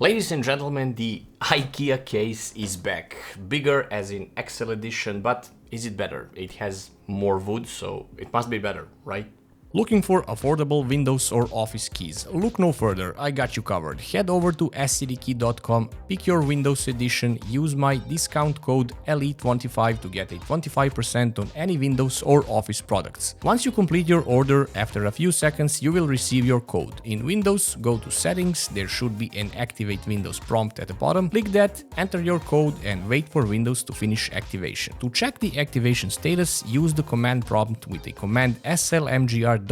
Ladies and gentlemen, the IKEA case is back. Bigger as in XL edition, but is it better? It has more wood, so it must be better, right? Looking for affordable Windows or Office keys? Look no further, I got you covered. Head over to scdkey.com, pick your Windows edition, use my discount code LE25 to get a 25% on any Windows or Office products. Once you complete your order, after a few seconds you will receive your code. In Windows, go to Settings, there should be an Activate Windows prompt at the bottom. Click that, enter your code and wait for Windows to finish activation. To check the activation status, use the command prompt with the command slmgr.vbs/xpr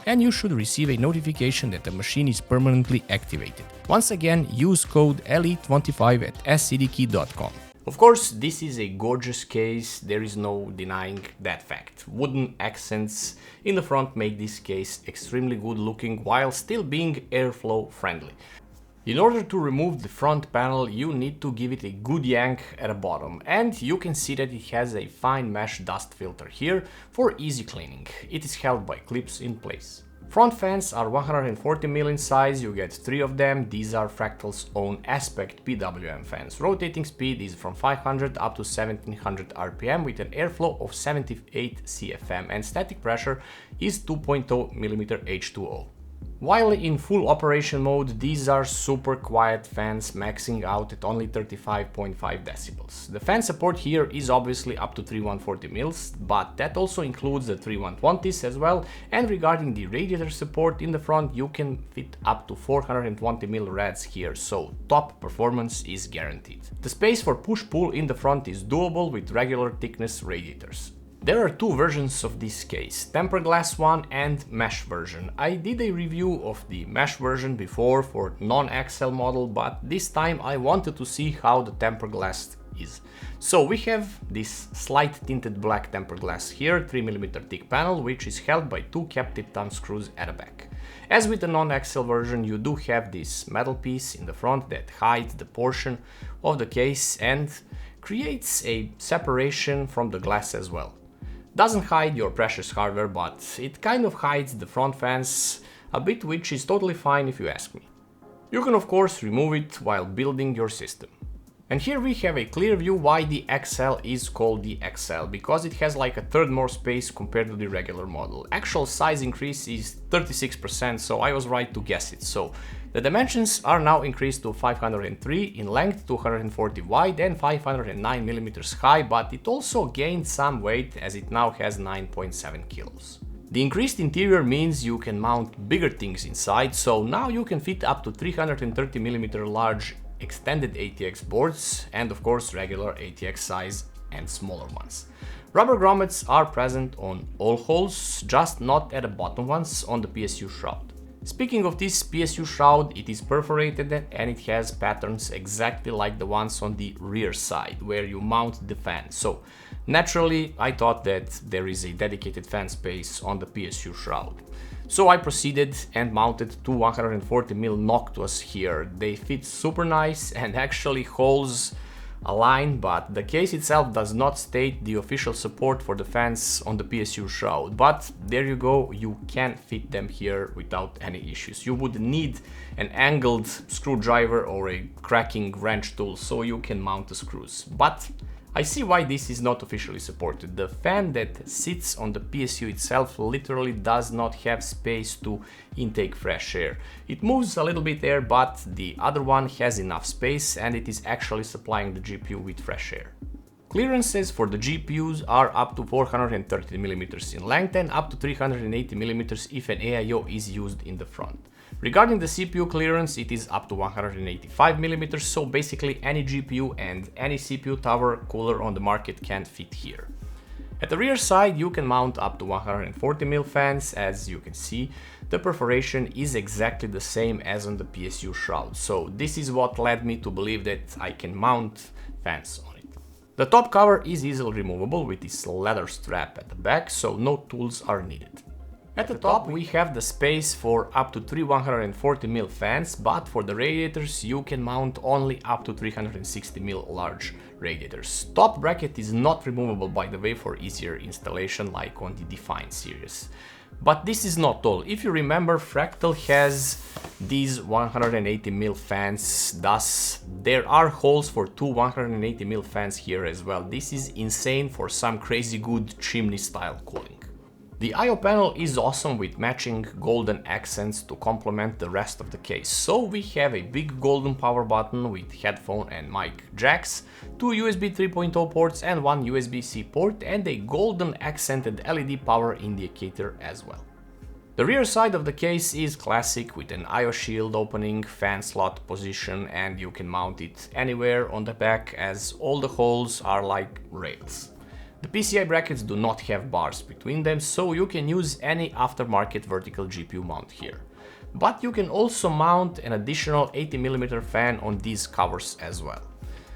and you should receive a notification that the machine is permanently activated. Once again, use code LE25 at scdkey.com. Of course, this is a gorgeous case, there is no denying that fact. Wooden accents in the front make this case extremely good looking while still being airflow friendly. In order to remove the front panel, you need to give it a good yank at the bottom, and you can see that it has a fine mesh dust filter here for easy cleaning. It is held by clips in place. Front fans are 140mm in size, you get 3 of them. These are Fractal's own Aspect PWM fans. Rotating speed is from 500 up to 1700 RPM with an airflow of 78 CFM and static pressure is 2.0mm H2O. While in full operation mode, these are super quiet fans maxing out at only 35.5 decibels. The fan support here is obviously up to 3140mm, but that also includes the 3120s as well, and regarding the radiator support in the front, you can fit up to 420mm rads here, so top performance is guaranteed. The space for push-pull in the front is doable with regular thickness radiators. There are two versions of this case, tempered glass one and mesh version. I did a review of the mesh version before for non-XL model, but this time I wanted to see how the tempered glass is. So we have this slight tinted black tempered glass here, 3mm thick panel, which is held by two captive thumb screws at the back. As with the non-XL version, you do have this metal piece in the front that hides the portion of the case and creates a separation from the glass as well. Doesn't hide your precious hardware, but it kind of hides the front fans a bit, which is totally fine if you ask me. You can of course remove it while building your system. And here we have a clear view why the XL is called the XL, because it has like a third more space compared to the regular model. Actual size increase is 36%, so I was right to guess it. So the dimensions are now increased to 503 in length, 240 wide and 509mm high, but it also gained some weight as it now has 9.7 kilos. The increased interior means you can mount bigger things inside, so now you can fit up to 330mm large extended ATX boards and of course regular ATX size and smaller ones. Rubber grommets are present on all holes, just not at the bottom ones on the PSU Shroud. Speaking of this PSU Shroud, it is perforated and it has patterns exactly like the ones on the rear side where you mount the fan. So naturally I thought that there is a dedicated fan space on the PSU Shroud. So I proceeded and mounted two 140mm Noctuas here. They fit super nice and actually holes align, but the case itself does not state the official support for the fans on the PSU Shroud. But there you go, you can fit them here without any issues. You would need an angled screwdriver or a cracking wrench tool so you can mount the screws. But I see why this is not officially supported. The fan that sits on the PSU itself literally does not have space to intake fresh air. It moves a little bit there, but the other one has enough space and it is actually supplying the GPU with fresh air. Clearances for the GPUs are up to 430mm in length and up to 380mm if an AIO is used in the front. Regarding the CPU clearance, it is up to 185mm, so basically any GPU and any CPU tower cooler on the market can fit here. At the rear side, you can mount up to 140mm fans. As you can see, the perforation is exactly the same as on the PSU Shroud, so this is what led me to believe that I can mount fans on it. The top cover is easily removable with this leather strap at the back, so no tools are needed. At the top we have the space for up to 3 140mm fans, but for the radiators you can mount only up to 360mm large radiators. Top bracket is not removable by the way for easier installation like on the Define series. But this is not all. If you remember, Fractal has these 180mm fans, thus there are holes for two 180mm fans here as well. This is insane for some crazy good chimney style cooling. The I/O panel is awesome with matching golden accents to complement the rest of the case. So we have a big golden power button with headphone and mic jacks, two USB 3.0 ports and one USB-C port, and a golden accented LED power indicator as well. The rear side of the case is classic with an I/O shield opening, fan slot position, and you can mount it anywhere on the back as all the holes are like rails. The PCI brackets do not have bars between them, so you can use any aftermarket vertical GPU mount here. But you can also mount an additional 80mm fan on these covers as well.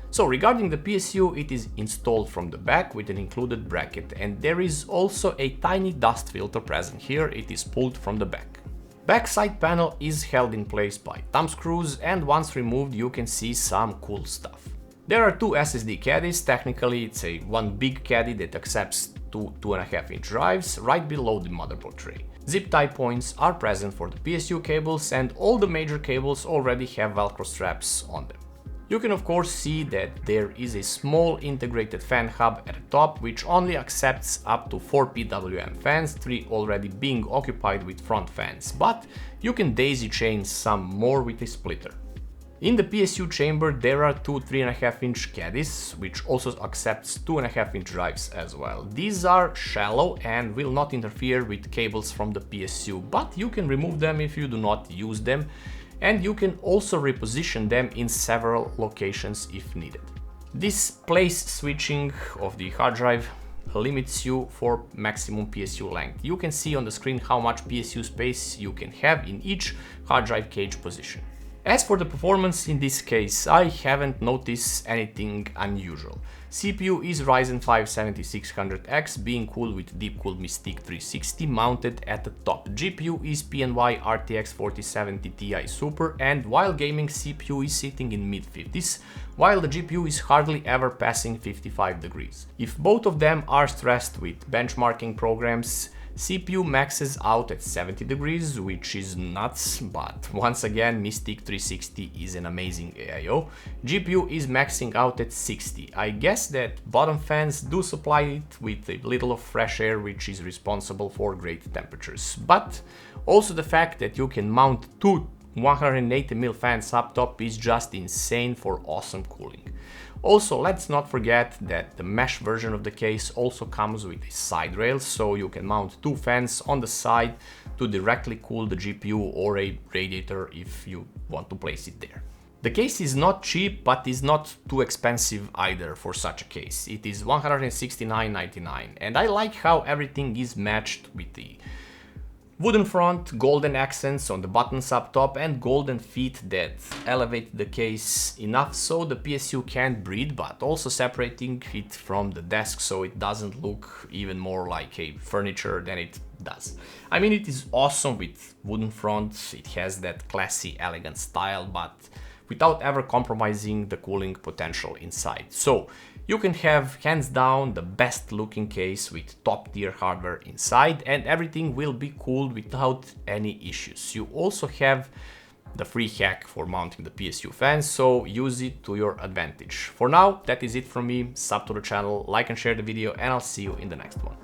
So regarding the PSU, it is installed from the back with an included bracket, and there is also a tiny dust filter present here. It is pulled from the back. Backside panel is held in place by thumb screws, and once removed you can see some cool stuff. There are two SSD caddies. Technically it's one big caddy that accepts two 2.5-inch drives right below the motherboard tray. Zip tie points are present for the PSU cables, and all the major cables already have Velcro straps on them. You can of course see that there is a small integrated fan hub at the top, which only accepts up to 4 PWM fans, 3 already being occupied with front fans, but you can daisy chain some more with a splitter. In the PSU chamber there are two 3.5-inch caddies, which also accepts 2.5-inch drives as well. These are shallow and will not interfere with cables from the PSU, but you can remove them if you do not use them, and you can also reposition them in several locations if needed. This place switching of the hard drive limits you for maximum PSU length. You can see on the screen how much PSU space you can have in each hard drive cage position. As for the performance in this case, I haven't noticed anything unusual. CPU is Ryzen 5 7600X being cooled with deep-cooled Mystique 360 mounted at the top. GPU is PNY RTX 4070 Ti Super, and while gaming CPU is sitting in mid-50s, while the GPU is hardly ever passing 55 degrees. If both of them are stressed with benchmarking programs, CPU maxes out at 70 degrees, which is nuts, but once again Mystique 360 is an amazing AIO. GPU is maxing out at 60. I guess that bottom fans do supply it with a little of fresh air, which is responsible for great temperatures, but also the fact that you can mount two 180mm fans up top is just insane for awesome cooling. Also, let's not forget that the mesh version of the case also comes with a side rail, so you can mount two fans on the side to directly cool the GPU or a radiator if you want to place it there. The case is not cheap, but is not too expensive either for such a case. It is $169.99, and I like how everything is matched with the wooden front, golden accents on the buttons up top, and golden feet that elevate the case enough so the PSU can't breathe, but also separating it from the desk so it doesn't look even more like a furniture than it does. I mean, it is awesome with wooden front, it has that classy, elegant style, but without ever compromising the cooling potential inside. So you can have hands down the best looking case with top tier hardware inside, and everything will be cooled without any issues. You also have the free hack for mounting the PSU fans, so use it to your advantage. For now, that is it from me. Sub to the channel, like and share the video, and I'll see you in the next one.